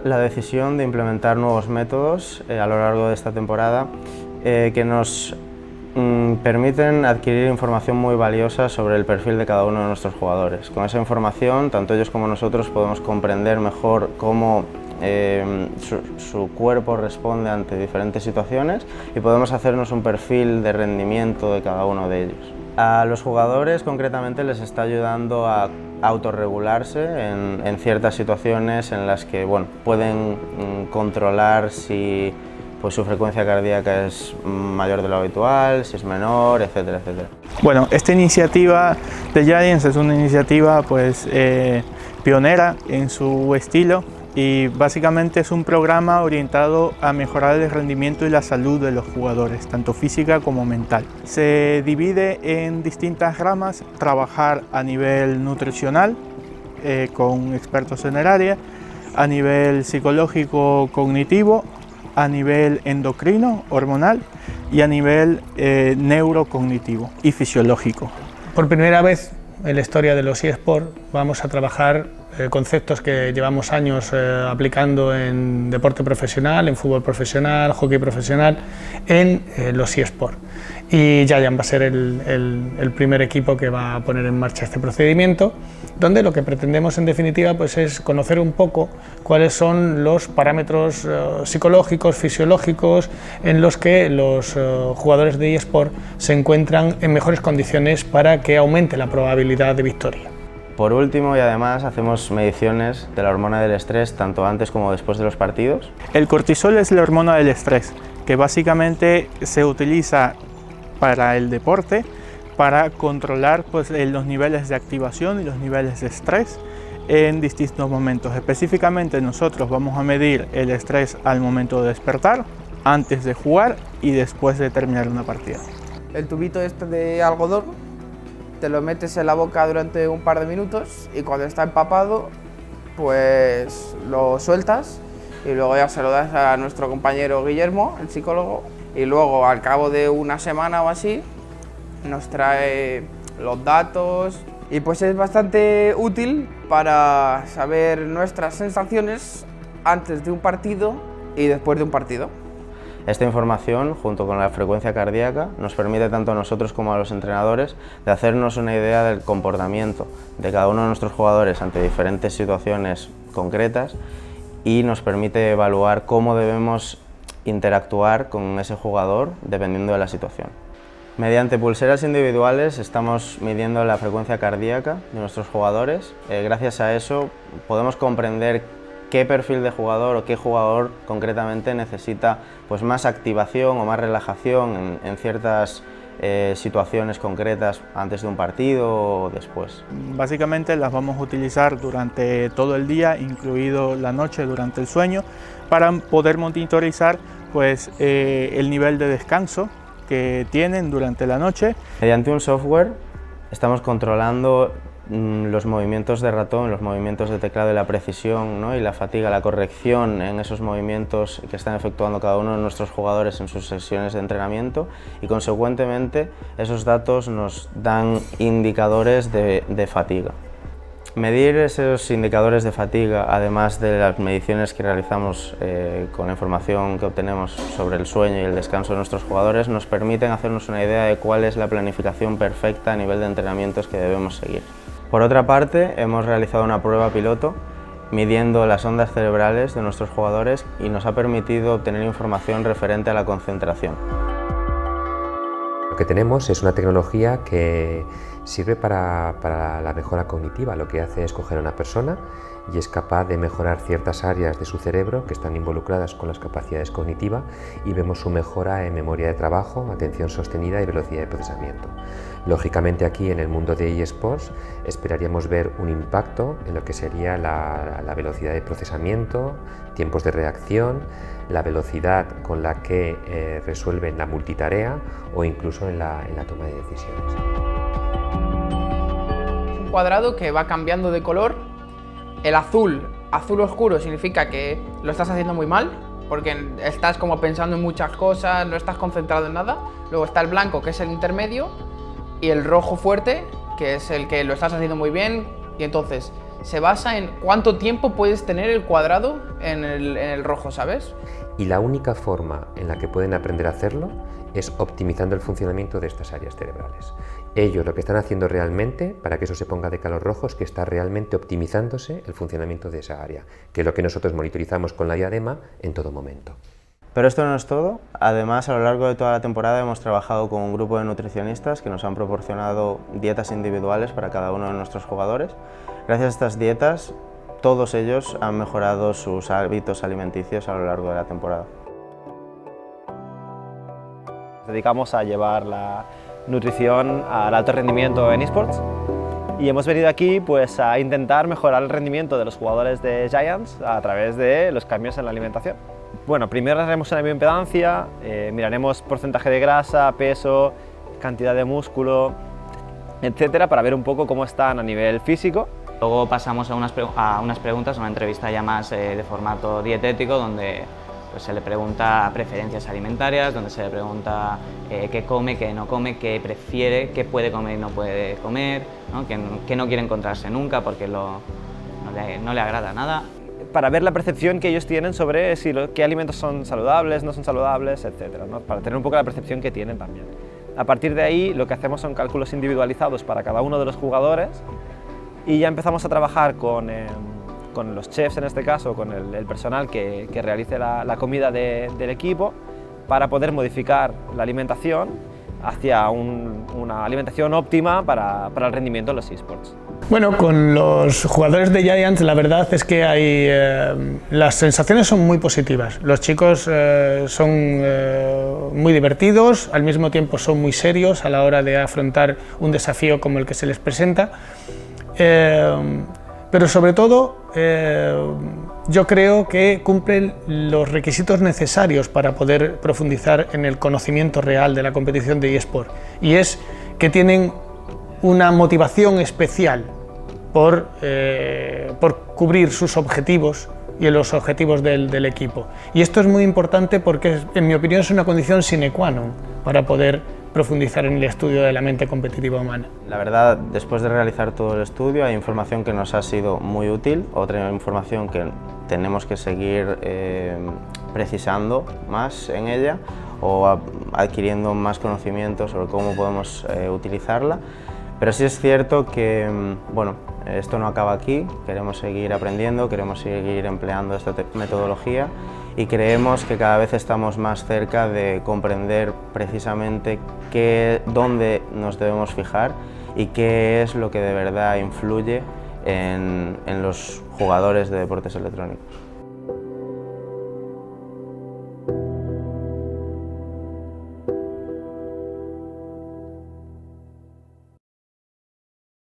la decisión de implementar nuevos métodos a lo largo de esta temporada que nos permiten adquirir información muy valiosa sobre el perfil de cada uno de nuestros jugadores. Con esa información, tanto ellos como nosotros podemos comprender mejor cómo su cuerpo responde ante diferentes situaciones y podemos hacernos un perfil de rendimiento de cada uno de ellos. A los jugadores concretamente les está ayudando a autorregularse en ciertas situaciones en las que pueden controlar si su frecuencia cardíaca es mayor de lo habitual, si es menor, etcétera, etcétera. Bueno, esta iniciativa de Giants es una iniciativa pionera en su estilo y básicamente es un programa orientado a mejorar el rendimiento y la salud de los jugadores, tanto física como mental. Se divide en distintas ramas: trabajar a nivel nutricional con expertos en el área, a nivel psicológico cognitivo, a nivel endocrino, hormonal y a nivel neurocognitivo y fisiológico. Por primera vez en la historia de los eSports vamos a trabajar conceptos que llevamos años aplicando en deporte profesional, en fútbol profesional, hockey profesional, en los eSports. Y Giants va a ser el primer equipo que va a poner en marcha este procedimiento, donde lo que pretendemos en definitiva es conocer un poco cuáles son los parámetros psicológicos, fisiológicos en los que los jugadores de eSport se encuentran en mejores condiciones para que aumente la probabilidad de victoria. Por último, y además, hacemos mediciones de la hormona del estrés tanto antes como después de los partidos. El cortisol es la hormona del estrés, que básicamente se utiliza para el deporte para controlar los niveles de activación y los niveles de estrés en distintos momentos. Específicamente nosotros vamos a medir el estrés al momento de despertar, antes de jugar y después de terminar una partida. El tubito este de algodón te lo metes en la boca durante un par de minutos y cuando está empapado pues lo sueltas y luego ya se lo das a nuestro compañero Guillermo, el psicólogo, y luego al cabo de una semana o así nos trae los datos y pues es bastante útil para saber nuestras sensaciones antes de un partido y después de un partido. Esta información, junto con la frecuencia cardíaca, nos permite tanto a nosotros como a los entrenadores de hacernos una idea del comportamiento de cada uno de nuestros jugadores ante diferentes situaciones concretas y nos permite evaluar cómo debemos interactuar con ese jugador dependiendo de la situación. Mediante pulseras individuales estamos midiendo la frecuencia cardíaca de nuestros jugadores. Gracias a eso podemos comprender qué perfil de jugador o qué jugador concretamente necesita más activación o más relajación en ciertas situaciones concretas antes de un partido o después. Básicamente las vamos a utilizar durante todo el día, incluido la noche durante el sueño, para poder monitorizar el nivel de descanso que tienen durante la noche. Mediante un software estamos controlando los movimientos de ratón, los movimientos de teclado y la precisión, ¿no? Y la fatiga, la corrección en esos movimientos que están efectuando cada uno de nuestros jugadores en sus sesiones de entrenamiento y consecuentemente esos datos nos dan indicadores de fatiga. Medir esos indicadores de fatiga, además de las mediciones que realizamos con la información que obtenemos sobre el sueño y el descanso de nuestros jugadores, nos permiten hacernos una idea de cuál es la planificación perfecta a nivel de entrenamientos que debemos seguir. Por otra parte, hemos realizado una prueba piloto midiendo las ondas cerebrales de nuestros jugadores y nos ha permitido obtener información referente a la concentración. Lo que tenemos es una tecnología que sirve para la mejora cognitiva. Lo que hace es coger a una persona y es capaz de mejorar ciertas áreas de su cerebro que están involucradas con las capacidades cognitivas y vemos su mejora en memoria de trabajo, atención sostenida y velocidad de procesamiento. Lógicamente aquí en el mundo de eSports esperaríamos ver un impacto en lo que sería la velocidad de procesamiento, tiempos de reacción, la velocidad con la que resuelven la multitarea o incluso en la toma de decisiones. Un cuadrado que va cambiando de color. El azul oscuro significa que lo estás haciendo muy mal, porque estás como pensando en muchas cosas, no estás concentrado en nada. Luego está el blanco, que es el intermedio, y el rojo fuerte, que es el que lo estás haciendo muy bien. Y entonces, se basa en cuánto tiempo puedes tener el cuadrado en el rojo, ¿sabes? Y la única forma en la que pueden aprender a hacerlo es optimizando el funcionamiento de estas áreas cerebrales. Ellos lo que están haciendo realmente, para que eso se ponga de color rojo, es que está realmente optimizándose el funcionamiento de esa área, que es lo que nosotros monitorizamos con la diadema en todo momento. Pero esto no es todo. Además, a lo largo de toda la temporada hemos trabajado con un grupo de nutricionistas que nos han proporcionado dietas individuales para cada uno de nuestros jugadores. Gracias a estas dietas, todos ellos han mejorado sus hábitos alimenticios a lo largo de la temporada. Nos dedicamos a llevar la nutrición al alto rendimiento en eSports y hemos venido aquí pues, a intentar mejorar el rendimiento de los jugadores de Giants a través de los cambios en la alimentación. Bueno, primero haremos una bioimpedancia, miraremos porcentaje de grasa, peso, cantidad de músculo, etcétera, para ver un poco cómo están a nivel físico. Luego pasamos a unas preguntas, una entrevista ya más de formato dietético, donde pues, se le pregunta preferencias alimentarias, donde se le pregunta qué come, qué no come, qué prefiere, qué puede comer y no puede comer, ¿no? Que no quiere encontrarse nunca porque no le agrada nada. Para ver la percepción que ellos tienen sobre qué alimentos son saludables, no son saludables, etcétera, ¿no? Para tener un poco la percepción que tienen también. A partir de ahí lo que hacemos son cálculos individualizados para cada uno de los jugadores y ya empezamos a trabajar con los chefs, en este caso, con el personal que realice la comida del equipo, para poder modificar la alimentación hacia una alimentación óptima para el rendimiento de los eSports. Bueno, con los jugadores de Giants la verdad es que las sensaciones son muy positivas. Los chicos son muy divertidos, al mismo tiempo son muy serios a la hora de afrontar un desafío como el que se les presenta. Pero sobre todo yo creo que cumplen los requisitos necesarios para poder profundizar en el conocimiento real de la competición de eSport, y es que tienen una motivación especial por cubrir sus objetivos y los objetivos del equipo. Y esto es muy importante porque, en mi opinión, es una condición sine qua non para poder profundizar en el estudio de la mente competitiva humana. La verdad, después de realizar todo el estudio, hay información que nos ha sido muy útil, otra información que tenemos que seguir precisando más en ella o adquiriendo más conocimiento sobre cómo podemos utilizarla. Pero sí es cierto que, bueno, esto no acaba aquí, queremos seguir aprendiendo, queremos seguir empleando esta metodología y creemos que cada vez estamos más cerca de comprender precisamente dónde nos debemos fijar y qué es lo que de verdad influye en los jugadores de deportes electrónicos.